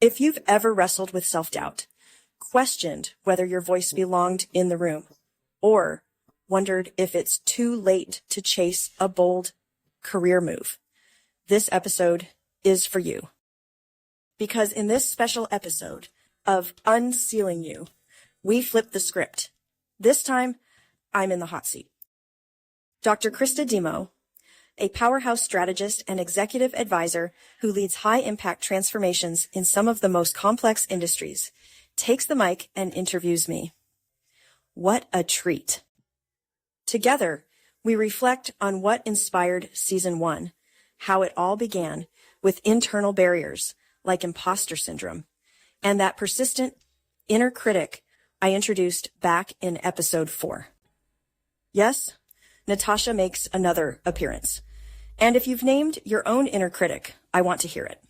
If you've ever wrestled with self-doubt, questioned whether your voice belonged in the room, or wondered if it's too late to chase a bold career move, this episode is for you. Because in this special episode of UnCeiling You, we flip the script. This time, I'm in the hot seat. Dr. Krista Demo, a powerhouse strategist and executive advisor who leads high-impact transformations in some of the most complex industries, takes the mic and interviews me. What a treat. Together, we reflect on what inspired Season 1, how it all began with internal barriers like imposter syndrome, and that persistent inner critic I introduced back in Episode 4. Yes, Natasha makes another appearance. And if you've named your own inner critic, I want to hear it.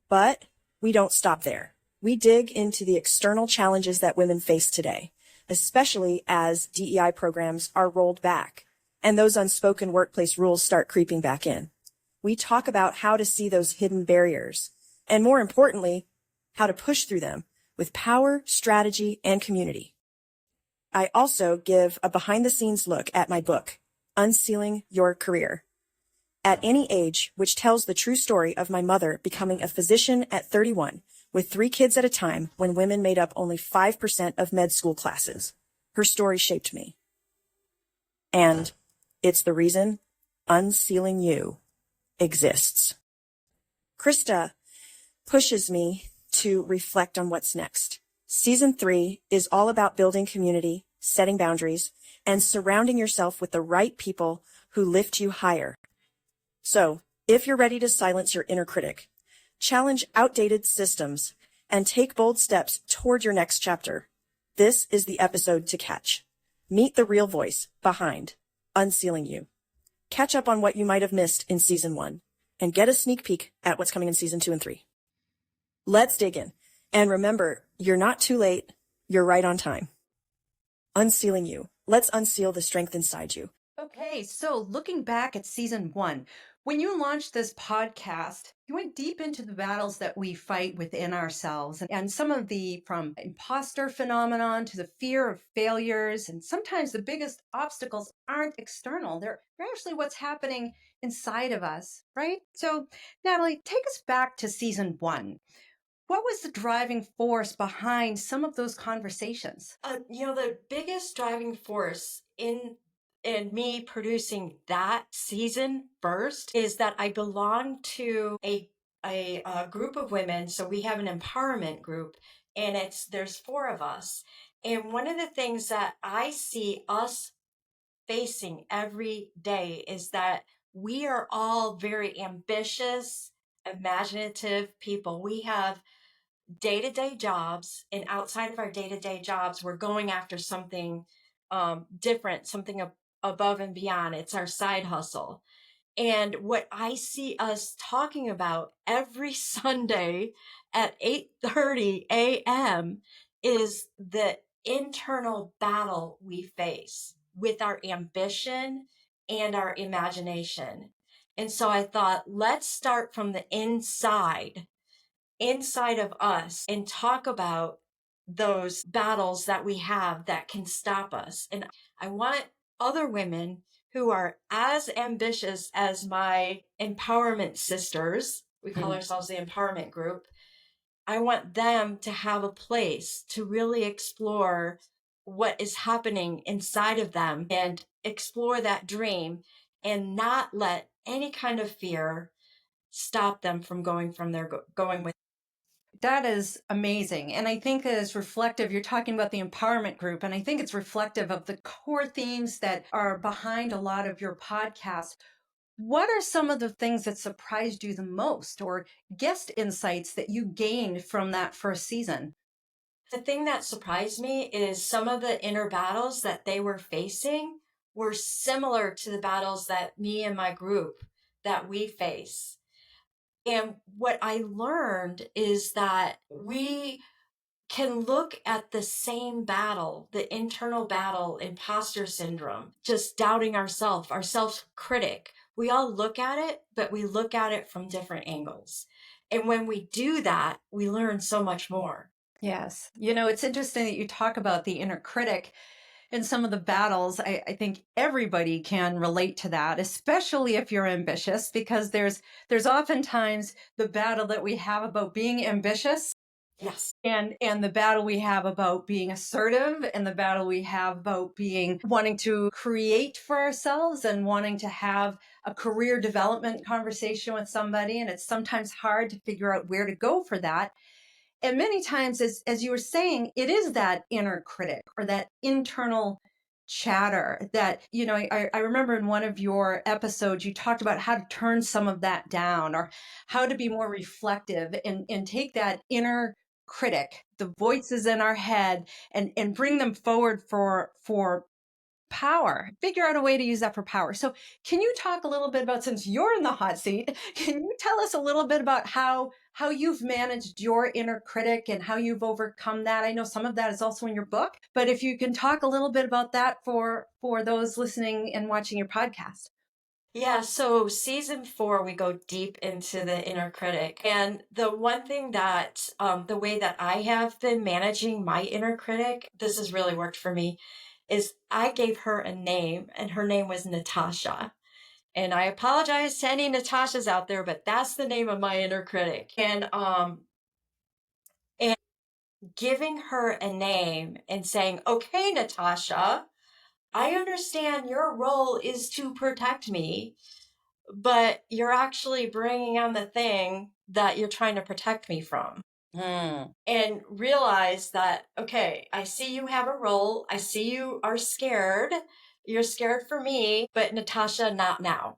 But we don't stop there. We dig into the external challenges that women face today, especially as DEI programs are rolled back and those unspoken workplace rules start creeping back in. We talk about how to see those hidden barriers, and more importantly, how to push through them with power, strategy, and community. I also give a behind-the-scenes look at my book, Unsealing Your Career, at any age, which tells the true story of my mother becoming a physician at 31 with 3 kids at a time when women made up only 5% of med school classes. Her story shaped me. And it's the reason Unsealing You exists. Krista pushes me to reflect on what's next. Season 3 is all about building community, setting boundaries, and surrounding yourself with the right people who lift you higher. So, if you're ready to silence your inner critic, challenge outdated systems, and take bold steps toward your next chapter, this is the episode to catch. Meet the real voice behind Unsealing You. Catch up on what you might have missed in Season 1, and get a sneak peek at what's coming in Season 2 and 3. Let's dig in. And remember, you're not too late. You're right on time. Unsealing You. Let's unseal the strength inside you. Okay, so looking back at Season 1, when you launched this podcast, you went deep into the battles that we fight within ourselves and some of from imposter phenomenon to the fear of failures. And sometimes the biggest obstacles aren't external. They're actually what's happening inside of us, right? So Natalie, take us back to Season 1. What was the driving force behind some of those conversations? The biggest driving force in me producing that season first is that I belong to a group of women. So we have an empowerment group, and there's 4 of us. And one of the things that I see us facing every day is that we are all very ambitious, imaginative people. We have day-to-day jobs, and outside of our day-to-day jobs, we're going after something different, something above and beyond. It's our side hustle. And what I see us talking about every Sunday at 8:30 a.m. is the internal battle we face with our ambition and our imagination. And so I thought, let's start from the inside of us and talk about those battles that we have that can stop us. And I want other women who are as ambitious as my empowerment sisters, we call ourselves the empowerment group, I want them to have a place to really explore what is happening inside of them and explore that dream and not let any kind of fear stop them from going with. That is amazing. And I think that is reflective. You're talking about the empowerment group, and I think it's reflective of the core themes that are behind a lot of your podcasts. What are some of the things that surprised you the most, or guest insights that you gained from that first season? The thing that surprised me is some of the inner battles that they were facing were similar to the battles that me and my group that we face. And what I learned is that we can look at the same battle, the internal battle, imposter syndrome, just doubting ourselves, our self-critic. We all look at it, but we look at it from different angles. And when we do that, we learn so much more. Yes. It's interesting that you talk about the inner critic in some of the battles. I think everybody can relate to that, especially if you're ambitious, because there's oftentimes the battle that we have about being ambitious Yes. and the battle we have about being assertive and the battle we have about being wanting to create for ourselves and wanting to have a career development conversation with somebody. And it's sometimes hard to figure out where to go for that. And many times, as you were saying, it is that inner critic or that internal chatter that, I remember in one of your episodes, you talked about how to turn some of that down or how to be more reflective and take that inner critic, the voices in our head, and bring them forward for power, figure out a way to use that for power. So can you talk a little bit about, since you're in the hot seat, can you tell us a little bit about how you've managed your inner critic and how you've overcome that? I know some of that is also in your book, but if you can talk a little bit about that for those listening and watching your podcast. Yeah, so season 4, we go deep into the inner critic. And the one thing that, the way that I have been managing my inner critic, this has really worked for me, is I gave her a name, and her name was Natasha. And I apologize to any Natashas out there, but that's the name of my inner critic. And giving her a name and saying, okay, Natasha, I understand your role is to protect me, but you're actually bringing on the thing that you're trying to protect me from. And realize that, okay, I see you have a role. I see you are scared. You're scared for me, but Natasha, not now.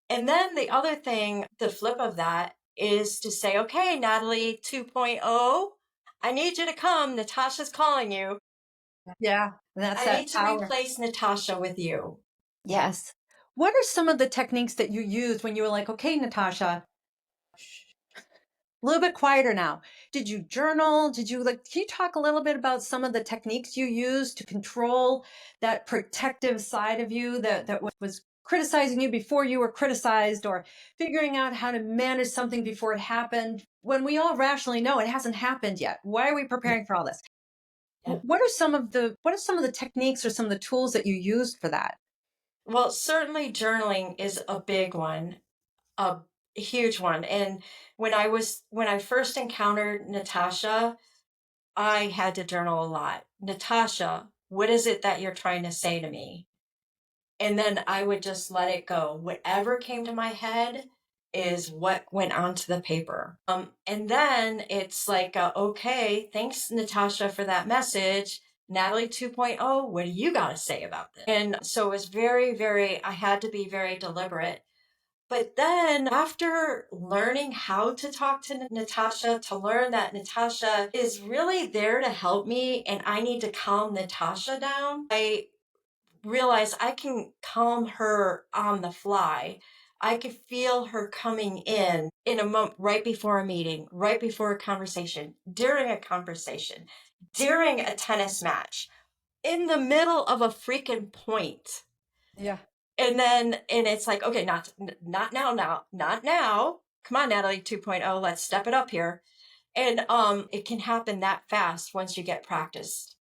And then the other thing, the flip of that is to say, okay, Natalie 2.0, I need you to come. Natasha's calling you. Yeah, that's I that need to power. replace Natasha with you. Yes. What are some of the techniques that you used when you were like, okay, Natasha, a little bit quieter now? Did you journal? Can you talk a little bit about some of the techniques you used to control that protective side of you that was criticizing you before you were criticized, or figuring out how to manage something before it happened when we all rationally know it hasn't happened yet? Why are we preparing for all this? Yeah. What are some of the techniques or some of the tools that you used for that? Well, certainly journaling is a big one, a huge one. And when I first encountered Natasha, I had to journal a lot. Natasha, what is it that you're trying to say to me? And then I would just let it go. Whatever came to my head is what went onto the paper. And then it's like, okay, thanks, Natasha, for that message. Natalie 2.0, what do you got to say about this? And so it was I had to be very deliberate. But then after learning how to talk to Natasha, to learn that Natasha is really there to help me and I need to calm Natasha down, I realize I can calm her on the fly. I could feel her coming in a moment, right before a meeting, right before a conversation, during a tennis match, in the middle of a freaking point. Yeah. And it's like, okay, not not now. Come on, Natalie 2.0, let's step it up here. And it can happen that fast once you get practiced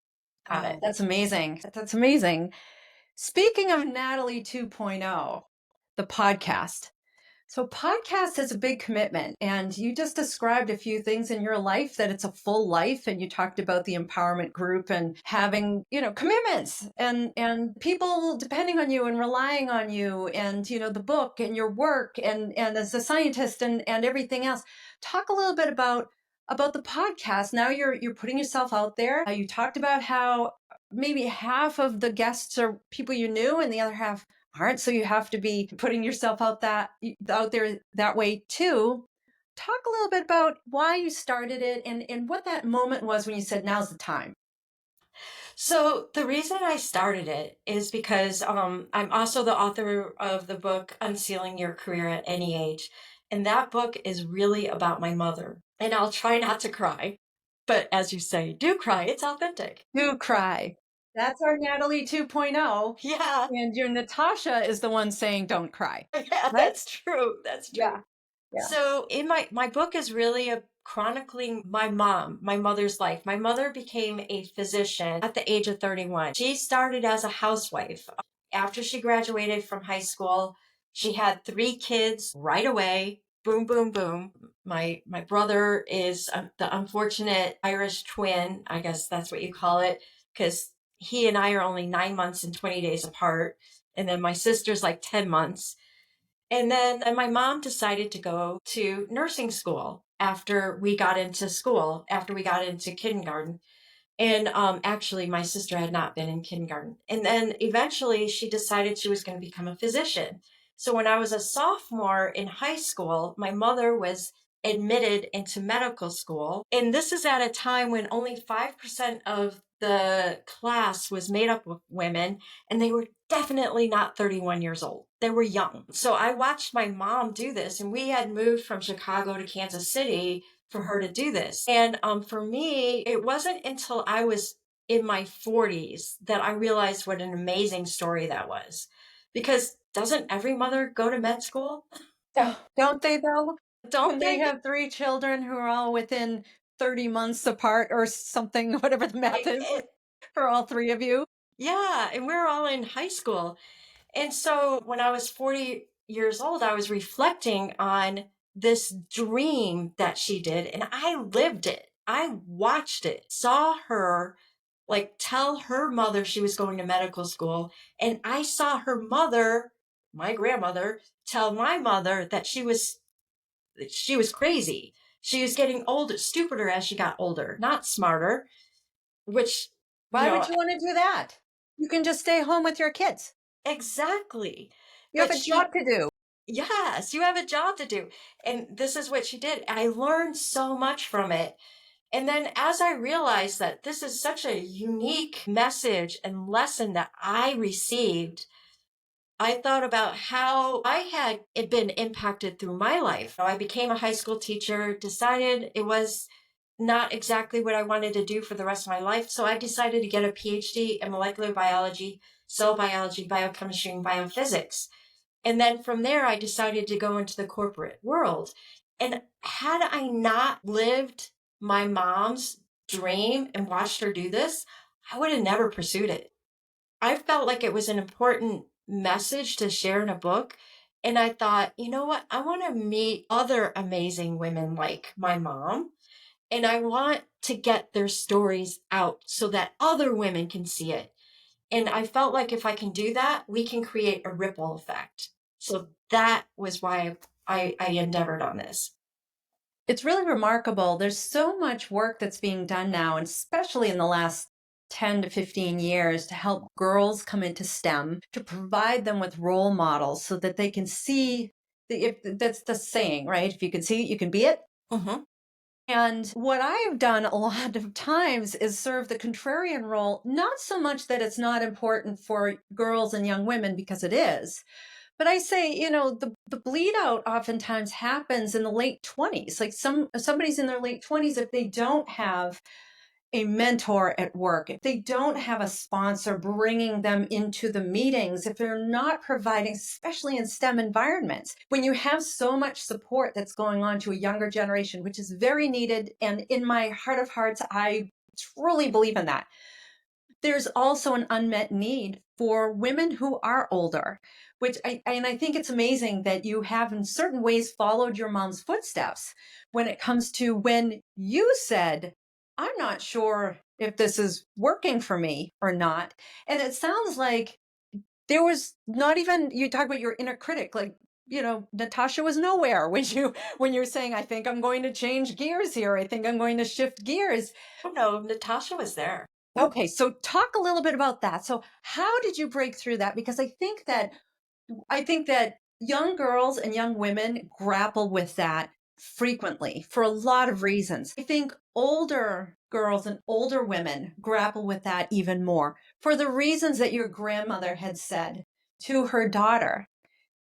on Oh, it. that's amazing. That's amazing. Speaking of Natalie 2.0, the podcast. So podcast is a big commitment, and you just described a few things in your life that it's a full life, and you talked about the empowerment group and having, commitments and people depending on you and relying on you, and the book and your work and as a scientist and everything else. Talk a little bit about the podcast. Now you're putting yourself out there. You talked about how maybe half of the guests are people you knew and the other half aren't. So you have to be putting yourself out there that way too. Talk a little bit about why you started it and what that moment was when you said, now's the time. So the reason I started it is because I'm also the author of the book Unsealing Your Career at Any Age. And that book is really about my mother. And I'll try not to cry. But as you say, do cry. It's authentic. Do cry. That's our Natalie 2.0. Yeah. And your Natasha is the one saying, don't cry. Yeah, Right? that's true. That's true. Yeah. So in my book is really a chronicling my mother's life. My mother became a physician at the age of 31. She started as a housewife. After she graduated from high school, she had 3 kids right away. Boom, boom, boom. My brother is the unfortunate Irish twin. I guess that's what you call it, because he and I are only 9 months and 20 days apart. And then my sister's like 10 months. And then my mom decided to go to nursing school after we got into school, after we got into kindergarten. And actually, my sister had not been in kindergarten. And then eventually she decided she was going to become a physician. So when I was a sophomore in high school, my mother was admitted into medical school. And this is at a time when only 5% of the class was made up of women, and they were definitely not 31 years old. They were young. So I watched my mom do this, and we had moved from Chicago to Kansas City for her to do this. And for me, it wasn't until I was in my 40s that I realized what an amazing story that was. Because doesn't every mother go to med school? Don't they though? Don't When they they? have 3 children who are all within 30 months apart or something, whatever the math is for all 3 of you. Yeah, and we're all in high school. And so when I was 40 years old, I was reflecting on this dream that she did, and I lived it. I watched it, saw her like tell her mother she was going to medical school. And I saw her mother, my grandmother, tell my mother that she was crazy. She was getting older, stupider as she got older, not smarter, which, Why would you want to do that? You can just stay home with your kids. exactly. You have But a job to do. yes, you have a job to do. And this is what she did. I learned so much from it. And then as I realized that this is such a unique message and lesson that I received, I thought about how I had it been impacted through my life. I became a high school teacher, decided it was not exactly what I wanted to do for the rest of my life. So I decided to get a PhD in molecular biology, cell biology, biochemistry, and biophysics. And then from there, I decided to go into the corporate world. And had I not lived my mom's dream and watched her do this, I would have never pursued it. I felt like it was an important message to share in a book. And I thought, you know what? I want to meet other amazing women like my mom. And I want to get their stories out so that other women can see it. And I felt like if I can do that, we can create a ripple effect. So that was why I endeavored on this. It's really remarkable. There's so much work that's being done now, and especially in the last 10 to 15 years, to help girls come into STEM, to provide them with role models so that they can see if that's the saying, right? If you can see it, you can be it. Mm-hmm. And what I've done a lot of times is serve the contrarian role, not so much that it's not important for girls and young women, because it is, but I say, the bleed out oftentimes happens in the late 20s. Like somebody's in their late 20s, if they don't have a mentor at work, if they don't have a sponsor bringing them into the meetings, if they're not providing, especially in STEM environments, when you have so much support that's going on to a younger generation, which is very needed. And in my heart of hearts, I truly believe in that. There's also an unmet need for women who are older, which I think it's amazing that you have in certain ways followed your mom's footsteps when it comes to when you said, I'm not sure if this is working for me or not. And it sounds like there was not even, you talk about your inner critic, like, Natasha was nowhere when you're saying, I think I'm going to change gears here. I think I'm going to shift gears. Oh no, Natasha was there. Okay, so talk a little bit about that. So how did you break through that? Because I think that young girls and young women grapple with that frequently for a lot of reasons. I think older girls and older women grapple with that even more for the reasons that your grandmother had said to her daughter.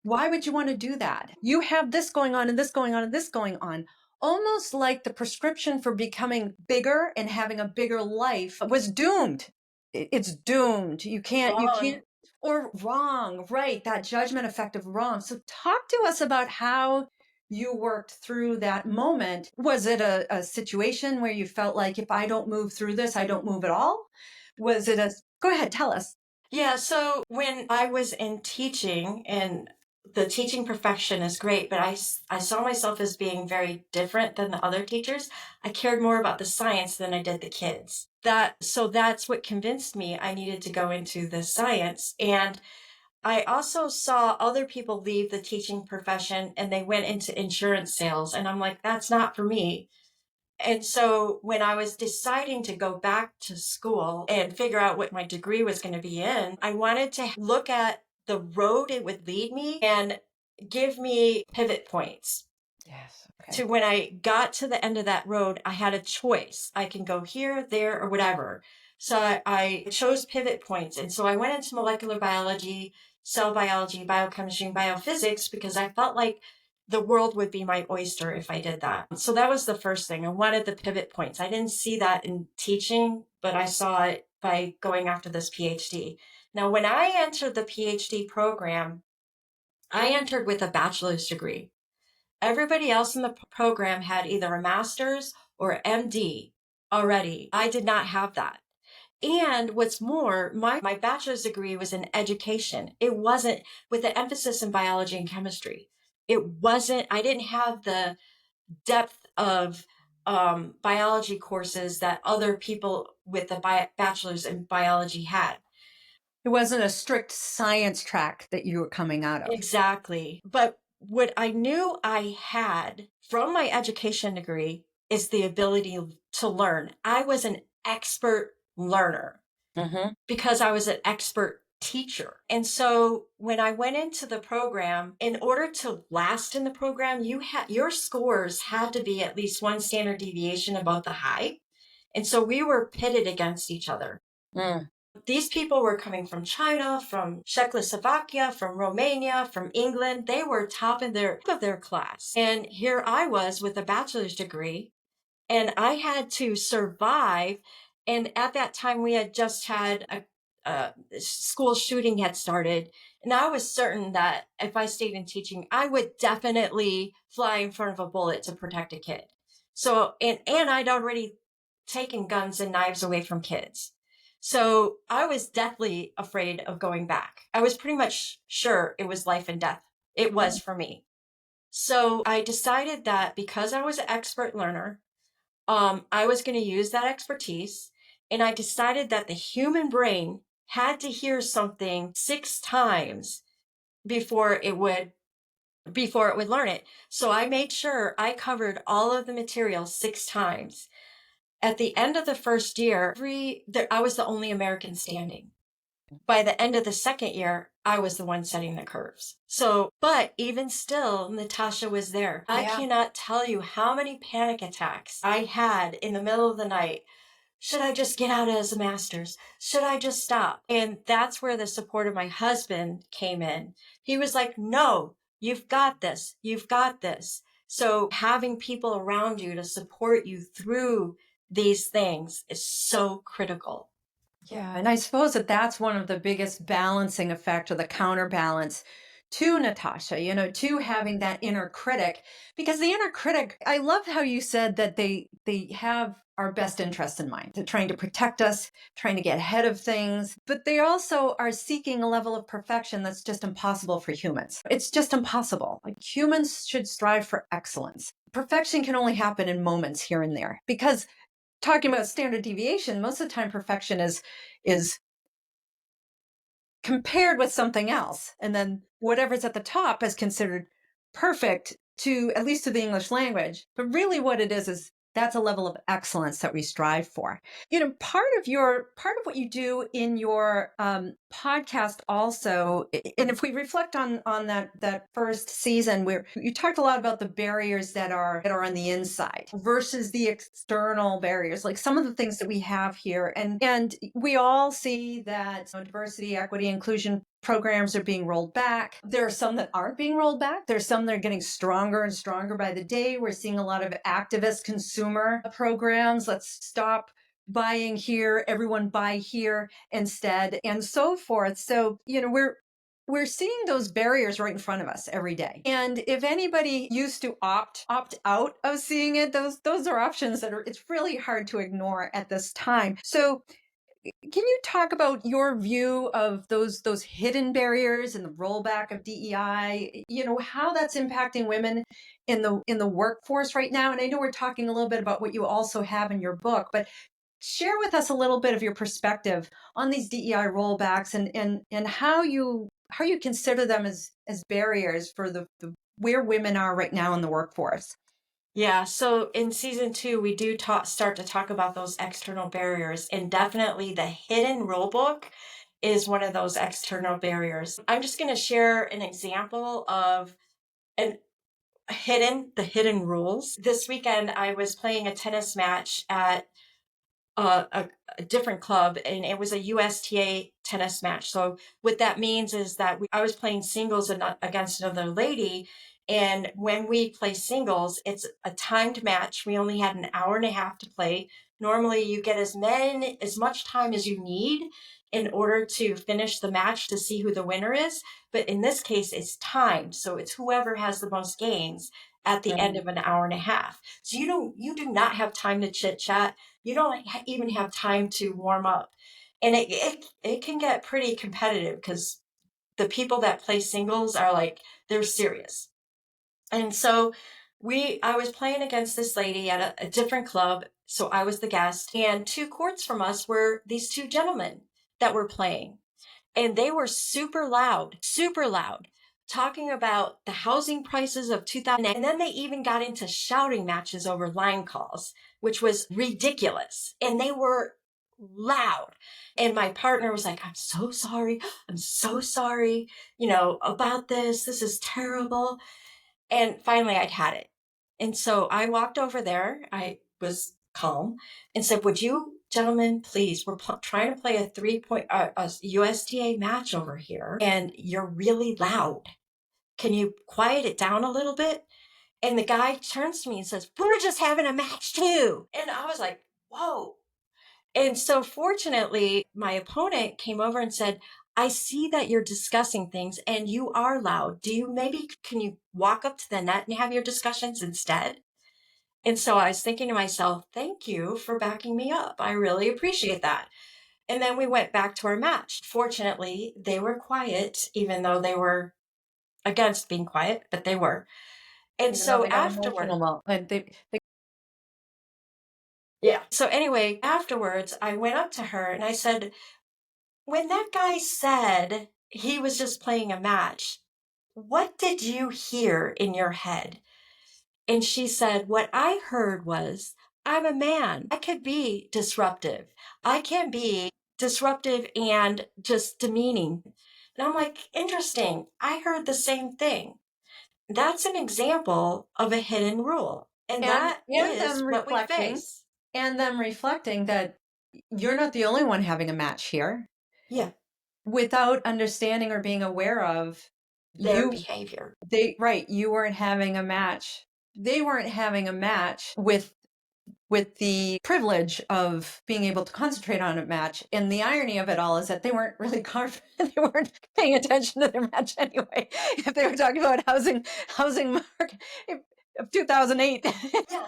Why would you want to do that? You have this going on and this going on and this going on. Almost like the prescription for becoming bigger and having a bigger life was doomed. It's doomed. You can't, Wrong. or wrong, right? That judgment effect of wrong. So talk to us about how you worked through that moment? Was it a situation where you felt like, if I don't move through this, I don't move at all? Was it go ahead, tell us. Yeah, so when I was in teaching, and the teaching profession is great, but I saw myself as being very different than the other teachers. I cared more about the science than I did the kids. So that's what convinced me I needed to go into the science. And I also saw other people leave the teaching profession and they went into insurance sales. And I'm like, that's not for me. And so when I was deciding to go back to school and figure out what my degree was going to be in, I wanted to look at the road it would lead me and give me pivot points. Yes. To when I got to the end of that road, I had a choice. I can go here, there, or whatever. So I chose pivot points. And so I went into molecular biology, cell biology, biochemistry, and biophysics because I felt like the world would be my oyster if I did that. So that was the first thing. I wanted the pivot points. I didn't see that in teaching, but I saw it by going after this PhD. Now, when I entered the PhD program, I entered with a bachelor's degree. Everybody else in the program had either a master's or MD already. I did not have that. And what's more, my bachelor's degree was in education. It wasn't with the emphasis in biology and chemistry. I didn't have the depth of biology courses that other people with the bachelor's in biology had. It wasn't a strict science track that you were coming out of. Exactly. But what I knew I had from my education degree is the ability to learn. I was an expert learner because I was an expert teacher. And so when I went into the program, in order to last in the program, your scores had to be at least one standard deviation above the high. And so we were pitted against each other. These people were coming from China, from Czechoslovakia, from Romania, from England. They were top of their class. And here I was with a bachelor's degree, and I had to survive. And at that time, we had just had a school shooting had started. And I was certain that if I stayed in teaching, I would definitely fly in front of a bullet to protect a kid. So, and I'd already taken guns and knives away from kids. So I was deathly afraid of going back. I was pretty much sure it was life and death. It was for me. So I decided that because I was an expert learner, I was going to use that expertise. And I decided that the human brain had to hear something 6 times before it would learn it. So I made sure I covered all of the material 6 times. At the end of the first year, I was the only American standing. By the end of the second year, I was the one setting the curves. So, but even still, Natasha was there. I cannot tell you how many panic attacks I had in the middle of the night. Should I just get out as a master's? Should I just stop? And that's where the support of my husband came in. He was like, no, you've got this. You've got this. So having people around you to support you through these things is so critical. Yeah. And I suppose that's one of the biggest balancing effect, or the counterbalance to Natasha, to having that inner critic, because the inner critic, I love how you said that they have our best interest in mind. They're trying to protect us, trying to get ahead of things, but they also are seeking a level of perfection that's just impossible for humans. It's just impossible. Like, humans should strive for excellence. Perfection can only happen in moments here and there, because talking about standard deviation, most of the time perfection is compared with something else, and then whatever's at the top is considered perfect, to at least to the English language. But really what it is that's a level of excellence that we strive for. Part of what you do in your podcast also, and if we reflect on that first season, where you talked a lot about the barriers that are on the inside versus the external barriers, like some of the things that we have here, and we all see that diversity, equity, inclusion programs are being rolled back. There are some that aren't being rolled back. There's some that are getting stronger and stronger by the day. We're seeing a lot of activist consumer programs. Let's stop buying here, everyone buy here instead, and so forth. So, we're seeing those barriers right in front of us every day. And if anybody used to opt out of seeing it, those are options that it's really hard to ignore at this time. So can you talk about your view of those hidden barriers and the rollback of DEI? How that's impacting women in the workforce right now. And I know we're talking a little bit about what you also have in your book, but share with us a little bit of your perspective on these DEI rollbacks and how you consider them as barriers for the where women are right now in the workforce. Yeah, so in season 2, we do start to talk about those external barriers, and definitely the hidden rule book is one of those external barriers. I'm just going to share an example of an the hidden rules. This weekend, I was playing a tennis match at a different club, and it was a USTA tennis match. So what that means is that I was playing singles against another lady. And when we play singles, it's a timed match. We only had an hour and a half to play. Normally you get as much time as you need in order to finish the match to see who the winner is. But in this case, it's timed. So it's whoever has the most games at the end of an hour and a half. So you do not have time to chit chat. You don't even have time to warm up. And it can get pretty competitive because the people that play singles are like, they're serious. And so I was playing against this lady at a different club. So I was the guest, and 2 courts from us were these 2 gentlemen that were playing. And they were super loud, talking about the housing prices of 2008. And then they even got into shouting matches over line calls, which was ridiculous. And they were loud. And my partner was like, I'm so sorry, about this. This is terrible. And finally, I'd had it. And so I walked over there. I was calm and said, would you gentlemen, please, we're trying to play a 3-point a USTA match over here, and you're really loud. Can you quiet it down a little bit? And the guy turns to me and says, we're just having a match too. And I was like, whoa. And so fortunately, my opponent came over and said, I see that you're discussing things and you are loud. Can you walk up to the net and have your discussions instead? And so I was thinking to myself, thank you for backing me up. I really appreciate that. And then we went back to our match. Fortunately, they were quiet, even though they were against being quiet, but they were. And so afterward, And yeah. So anyway, afterwards, I went up to her and I said, when that guy said he was just playing a match, what did you hear in your head? And she said, what I heard was, I'm a man. I could be disruptive. I can be disruptive and just demeaning. And I'm like, interesting. I heard the same thing. That's an example of a hidden rule. And that is what we face. And them reflecting that you're not the only one having a match here. Yeah. Without understanding or being aware of Their behavior. You weren't having a match. They weren't having a match with the privilege of being able to concentrate on a match. And the irony of it all is that they weren't really they weren't paying attention to their match anyway. If they were talking about housing market of 2008. Yeah.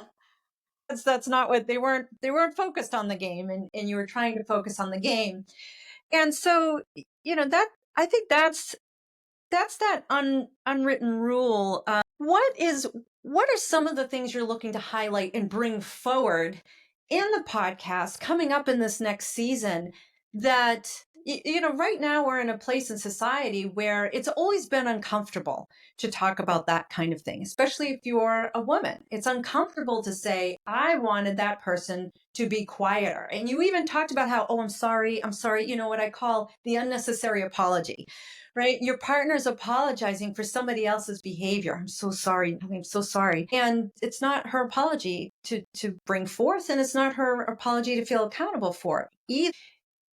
That's not what they weren't focused on the game, and you were trying to focus on the game. And so, that I think that's that unwritten rule. What are some of the things you're looking to highlight and bring forward in the podcast coming up in this next season that, right now we're in a place in society where it's always been uncomfortable to talk about that kind of thing, especially if you're a woman. It's uncomfortable to say, I wanted that person to be quieter. And you even talked about how, oh, I'm sorry, what I call the unnecessary apology. Right? Your partner's apologizing for somebody else's behavior. I'm so sorry. And it's not her apology to bring forth, and it's not her apology to feel accountable for either.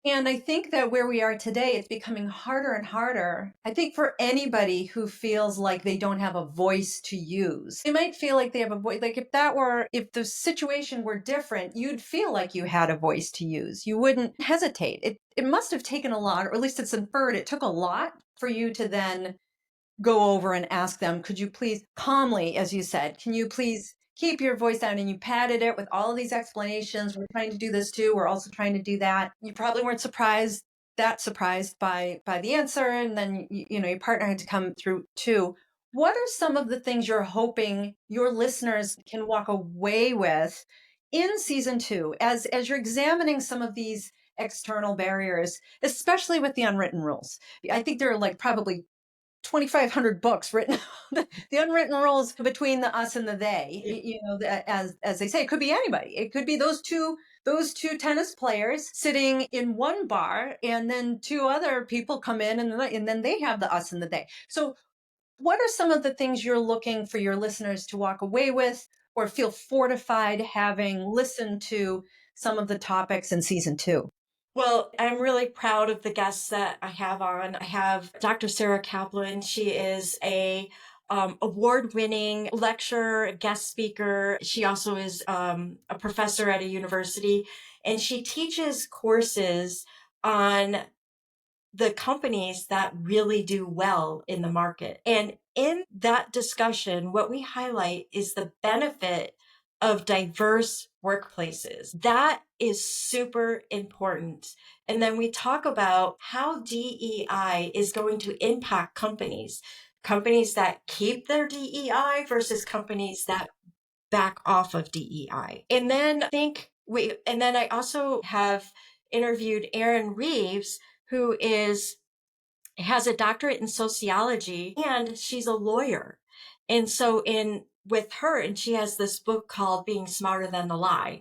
And I think that where we are today, it's becoming harder and harder. I think for anybody who feels like they don't have a voice to use, they might feel like they have a voice. Like if the situation were different, you'd feel like you had a voice to use. You wouldn't hesitate. It must have taken a lot, or at least it's inferred it took a lot for you to then go over and ask them, could you please calmly, as you said, can you please keep your voice down? And you padded it with all of these explanations. We're trying to do this too. We're also trying to do that. You probably weren't surprised by the answer. And then, your partner had to come through too. What are some of the things you're hoping your listeners can walk away with in season 2 as you're examining some of these external barriers, especially with the unwritten rules? I think there are like probably 2,500 books written, the unwritten rules between the us and the they, as they say, it could be anybody. It could be those two tennis players sitting in one bar, and then two other people come in, and then they have the us and the they. So what are some of the things you're looking for your listeners to walk away with or feel fortified having listened to some of the topics in season 2? Well, I'm really proud of the guests that I have on. I have Dr. Sarah Kaplan. She is a award-winning lecturer, guest speaker. She also is a professor at a university, and she teaches courses on the companies that really do well in the market. And in that discussion, what we highlight is the benefit of diverse workplaces. That is super important. And then we talk about how DEI is going to impact companies that keep their DEI versus companies that back off of DEI. And then I also have interviewed Erin Reeves, who has a doctorate in sociology, and she's a lawyer. And so with her, and she has this book called Being Smarter Than the Lie.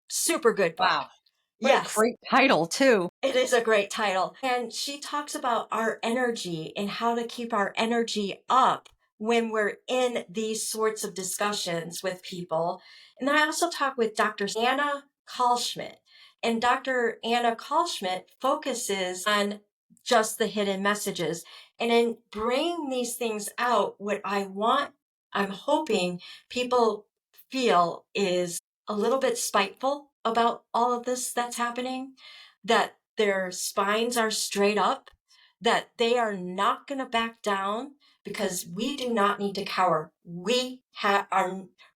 Super good book. Wow. What Yes. a great title too. It is a great title. And she talks about our energy and how to keep our energy up when we're in these sorts of discussions with people. And then I also talk with Dr. Anna Kalschmidt. And Dr. Anna Kalschmidt focuses on just the hidden messages. And in bringing these things out, I'm hoping people feel is a little bit spiteful about all of this that's happening, that their spines are straight up, that they are not going to back down, because we do not need to cower. We're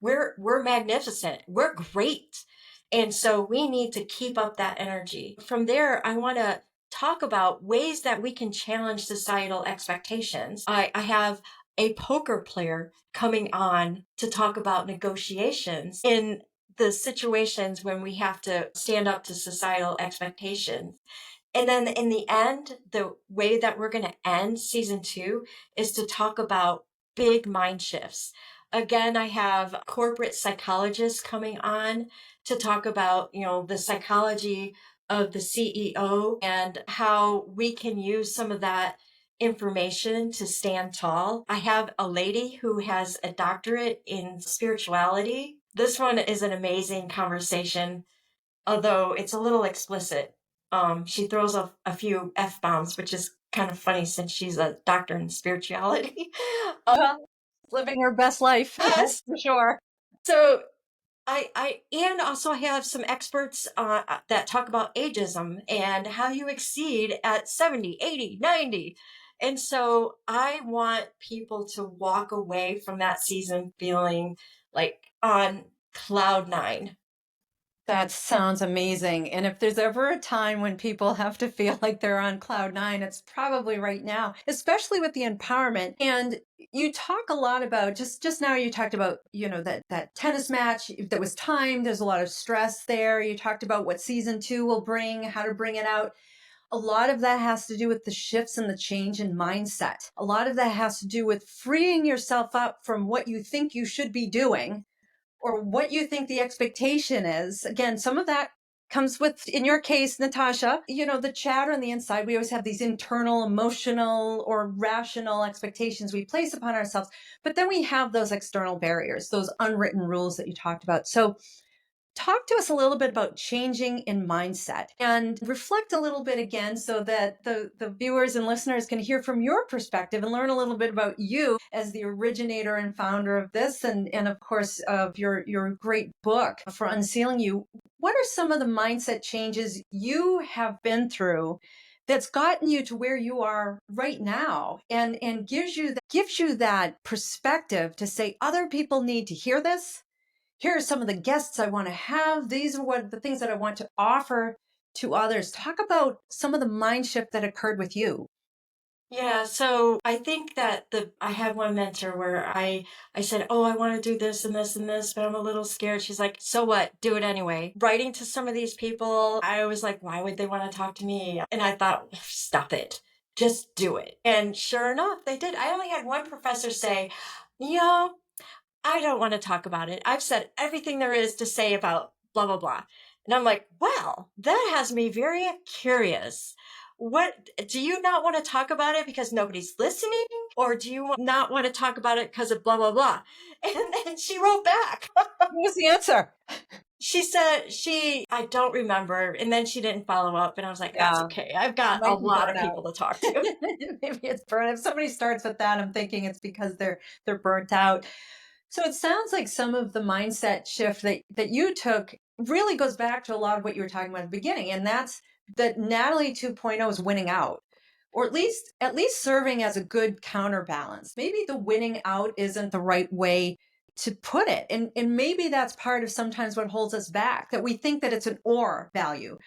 magnificent. We're great. And so we need to keep up that energy. From there, I want to talk about ways that we can challenge societal expectations. I have a poker player coming on to talk about negotiations in the situations when we have to stand up to societal expectations. And then in the end, the way that we're going to end season 2 is to talk about big mind shifts. Again, I have corporate psychologists coming on to talk about, the psychology of the CEO and how we can use some of that information to stand tall. I have a lady who has a doctorate in spirituality. This one is an amazing conversation, although it's a little explicit. She throws a few F-bombs, which is kind of funny since she's a doctor in spirituality. Living her best life. Yes. For sure. So and also I have some experts that talk about ageism and how you exceed at 70, 80, 90. And so I want people to walk away from that season feeling like on cloud 9. That sounds amazing. And if there's ever a time when people have to feel like they're on cloud 9, it's probably right now, especially with the empowerment. And you talk a lot about just now you talked about, that tennis match that was timed. There's a lot of stress there. You talked about what season 2 will bring, how to bring it out. A lot of that has to do with the shifts and the change in mindset. A lot of that has to do with freeing yourself up from what you think you should be doing or what you think the expectation is. Again, some of that comes with, in your case, Natasha, the chatter on the inside. We always have these internal, emotional, or rational expectations we place upon ourselves. But then we have those external barriers, those unwritten rules that you talked about. So talk to us a little bit about changing in mindset and reflect a little bit again so that the viewers and listeners can hear from your perspective and learn a little bit about you as the originator and founder of this and of course of your great book for Unsealing You. What are some of the mindset changes you have been through that's gotten you to where you are right now and gives you that perspective to say other people need to hear this. Here are some of the guests I want to have. These are what the things that I want to offer to others. Talk about some of the mind shift that occurred with you. Yeah, so I think that I had one mentor where I said, "Oh, I want to do this and this and this, but I'm a little scared." She's like, "So what? Do it anyway." Writing to some of these people, I was like, "Why would they want to talk to me?" And I thought, "Stop it. Just do it." And sure enough, they did. I only had one professor say, "You know, I don't want to talk about it. I've said everything there is to say about blah, blah, blah." And I'm like, well, that has me very curious. What do you not want to talk about it because nobody's listening? Or do you not want to talk about it because of blah, blah, blah? And then she wrote back. What was the answer? She said I don't remember. And then she didn't follow up. And I was like, that's Yeah, okay. I've got a might be lot of burnout. people to talk to. Maybe it's burnout. If somebody starts with that, I'm thinking it's because they're burnt out. So it sounds like some of the mindset shift that you took really goes back to a lot of what you were talking about at the beginning, and that's that Natalie 2.0 is winning out, or at least serving as a good counterbalance. Maybe the winning out isn't the right way to put it, and maybe that's part of sometimes what holds us back. That we think that it's an or value,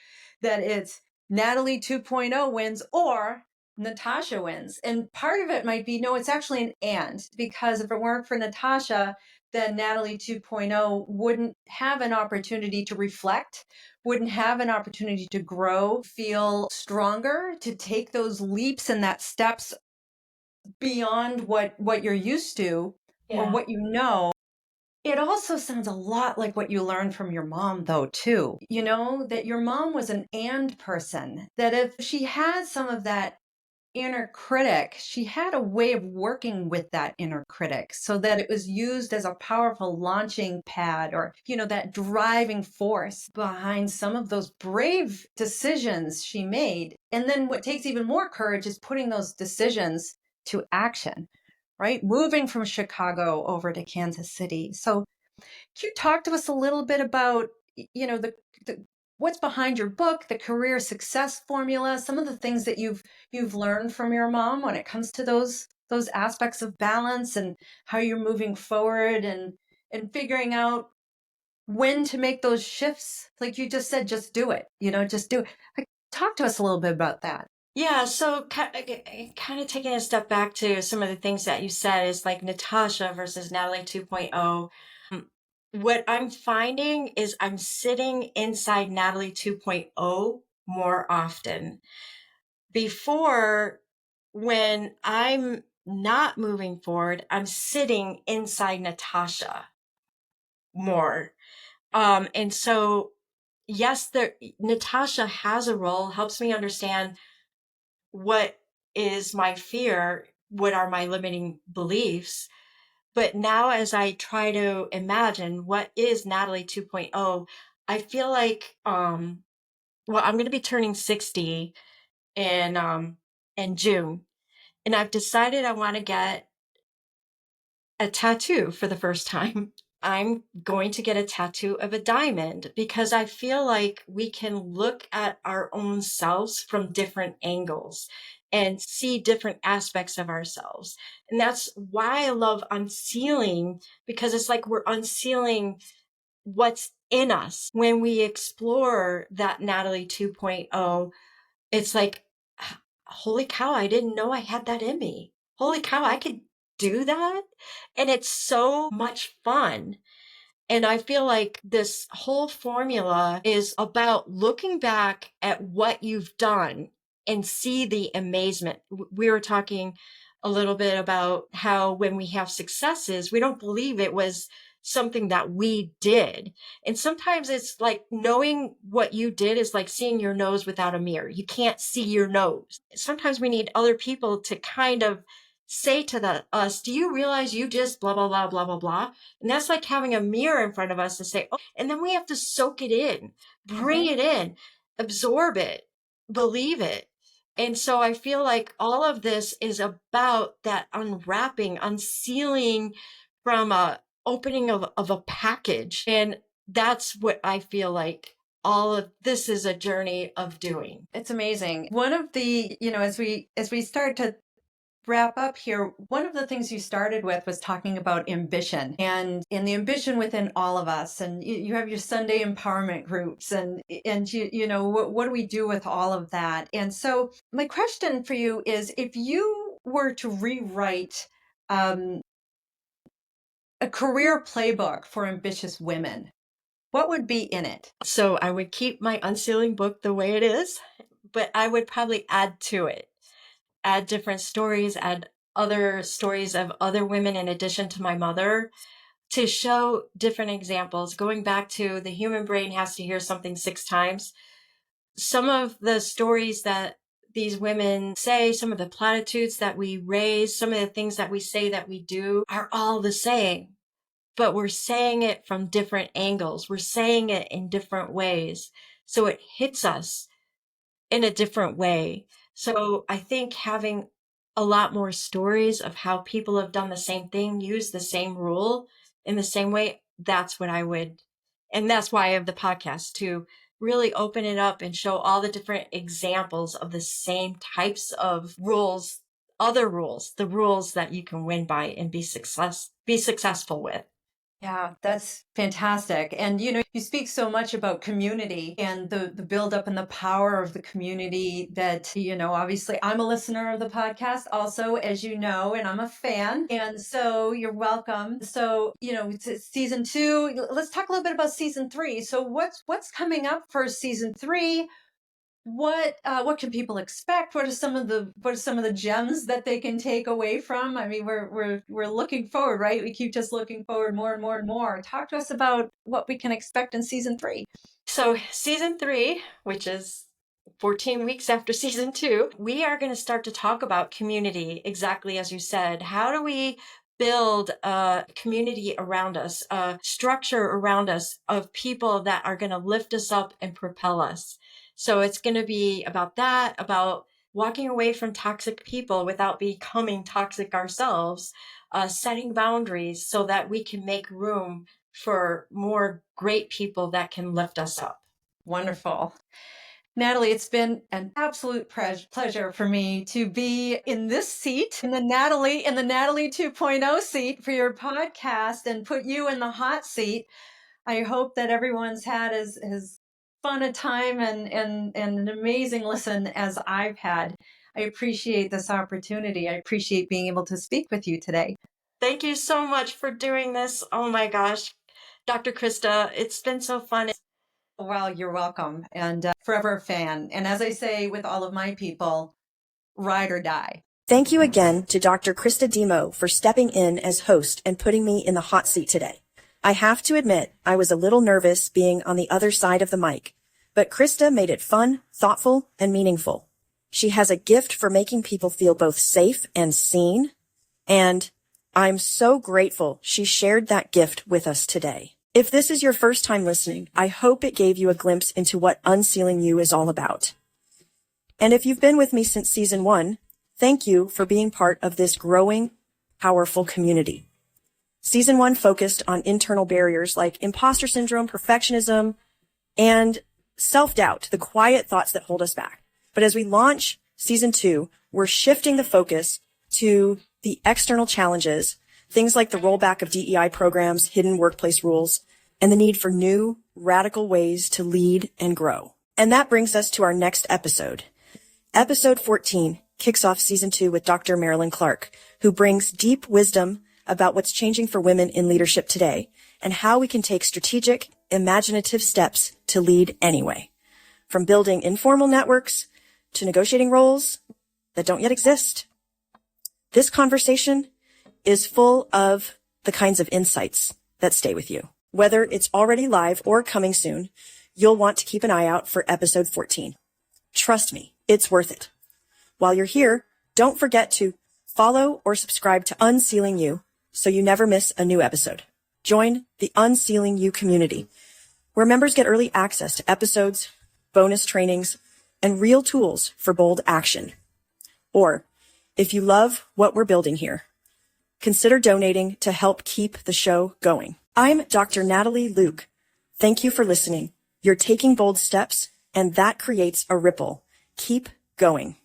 that it's Natalie 2.0 wins or Natasha wins. And part of it might be no, it's actually an and, because if it weren't for Natasha, then Natalie 2.0 wouldn't have an opportunity to reflect, wouldn't have an opportunity to grow, feel stronger, to take those leaps and that steps beyond what you're used to or Yeah. what you know. It also sounds a lot like what you learned from your mom, though, too. You know, that your mom was an and person, that if she had some of that inner critic, she had a way of working with that inner critic so that it was used as a powerful launching pad or, that driving force behind some of those brave decisions she made. And then what takes even more courage is putting those decisions to action, right? Moving from Chicago over to Kansas City. So can you talk to us a little bit about, the what's behind your book, the career success formula, some of the things that you've learned from your mom when it comes to those aspects of balance and how you're moving forward and figuring out when to make those shifts. Like you just said, just do it, just do it. Like, talk to us a little bit about that. Yeah, so kind of taking a step back to some of the things that you said is like Natasha versus Natalie 2.0. What I'm finding is I'm sitting inside Natalie 2.0 more often. Before, when I'm not moving forward, I'm sitting inside Natasha more. And so, yes, Natasha has a role, helps me understand what is my fear, what are my limiting beliefs. But now, as I try to imagine what is Natalie 2.0, I feel like, well, I'm going to be turning 60 in June, and I've decided I want to get a tattoo for the first time. I'm going to get a tattoo of a diamond because I feel like we can look at our own selves from different angles and see different aspects of ourselves. And that's why I love unsealing, because it's like we're unsealing what's in us. When we explore that Natalie 2.0, it's like, holy cow, I didn't know I had that in me. Holy cow, I could do that. And it's so much fun. And I feel like this whole formula is about looking back at what you've done and see the amazement. We were talking a little bit about how when we have successes, we don't believe it was something that we did. And sometimes it's like knowing what you did is like seeing your nose without a mirror. You can't see your nose. Sometimes we need other people to kind of say to us, do you realize you just blah, blah, blah, blah, blah, blah? And that's like having a mirror in front of us to say, oh, and then we have to soak it in, bring it in, absorb it, believe it. And so I feel like all of this is about that unwrapping, unsealing from a opening of a package. And that's what I feel like all of this is a journey of doing. It's amazing. One of the, as we start to wrap up here, one of the things you started with was talking about ambition and the ambition within all of us. And you have your Sunday empowerment groups and what do we do with all of that? And so my question for you is, if you were to rewrite a career playbook for ambitious women, what would be in it? So I would keep my unsealing book the way it is, but I would probably add to it, add different stories, add other stories of other women in addition to my mother to show different examples. Going back to the human brain has to hear something 6 times. Some of the stories that these women say, some of the platitudes that we raise, some of the things that we say that we do are all the same. But we're saying it from different angles. We're saying it in different ways. So it hits us in a different way. So I think having a lot more stories of how people have done the same thing, use the same rule in the same way, that's what I would. And that's why I have the podcast, to really open it up and show all the different examples of the same types of rules, other rules, the rules that you can win by and be successful with. Yeah, that's fantastic. And you speak so much about community and the build up and the power of the community that, obviously I'm a listener of the podcast also, as you know, and I'm a fan. And so you're welcome. So, it's season 2. Let's talk a little bit about season 3. So what's coming up for season 3? What can people expect? What are some of the gems that they can take away from? I mean, we're looking forward, right? We keep just looking forward more and more and more. Talk to us about what we can expect in season 3. So season 3, which is 14 weeks after season 2, we are going to start to talk about community, exactly as you said. How do we build a community around us, a structure around us of people that are going to lift us up and propel us? So it's going to be about that, about walking away from toxic people without becoming toxic ourselves, setting boundaries so that we can make room for more great people that can lift us up. Wonderful. Natalie, it's been an absolute pleasure for me to be in this seat, in the Natalie 2.0 seat for your podcast, and put you in the hot seat. I hope that everyone's had as fun a time and an amazing listen as I've had. I appreciate this opportunity. I appreciate being able to speak with you today. Thank you so much for doing this. Oh my gosh, Dr. Krista, it's been so fun. Well, you're welcome, and forever a fan. And as I say with all of my people, ride or die. Thank you again to Dr. Krista Demo for stepping in as host and putting me in the hot seat today. I have to admit, I was a little nervous being on the other side of the mic, but Krista made it fun, thoughtful, and meaningful. She has a gift for making people feel both safe and seen, and I'm so grateful she shared that gift with us today. If this is your first time listening, I hope it gave you a glimpse into what UnCeiling You is all about. And if you've been with me since season 1, thank you for being part of this growing, powerful community. Season 1 focused on internal barriers like imposter syndrome, perfectionism, and self-doubt, the quiet thoughts that hold us back. But as we launch season 2, we're shifting the focus to the external challenges, things like the rollback of DEI programs, hidden workplace rules, and the need for new, radical ways to lead and grow. And that brings us to our next episode. Episode 14 kicks off season 2 with Dr. Marilyn Clark, who brings deep wisdom about what's changing for women in leadership today and how we can take strategic, imaginative steps to lead anyway. From building informal networks to negotiating roles that don't yet exist. This conversation is full of the kinds of insights that stay with you. Whether it's already live or coming soon, you'll want to keep an eye out for episode 14. Trust me, it's worth it. While you're here, don't forget to Follow or subscribe to UnCeiling You so you never miss a new episode. Join the UnCeiling You community, where members get early access to episodes, bonus trainings, and real tools for bold action. Or, if you love what we're building here, consider donating to help keep the show going. I'm Dr. Natalie Luke. Thank you for listening. You're taking bold steps, and that creates a ripple. Keep going.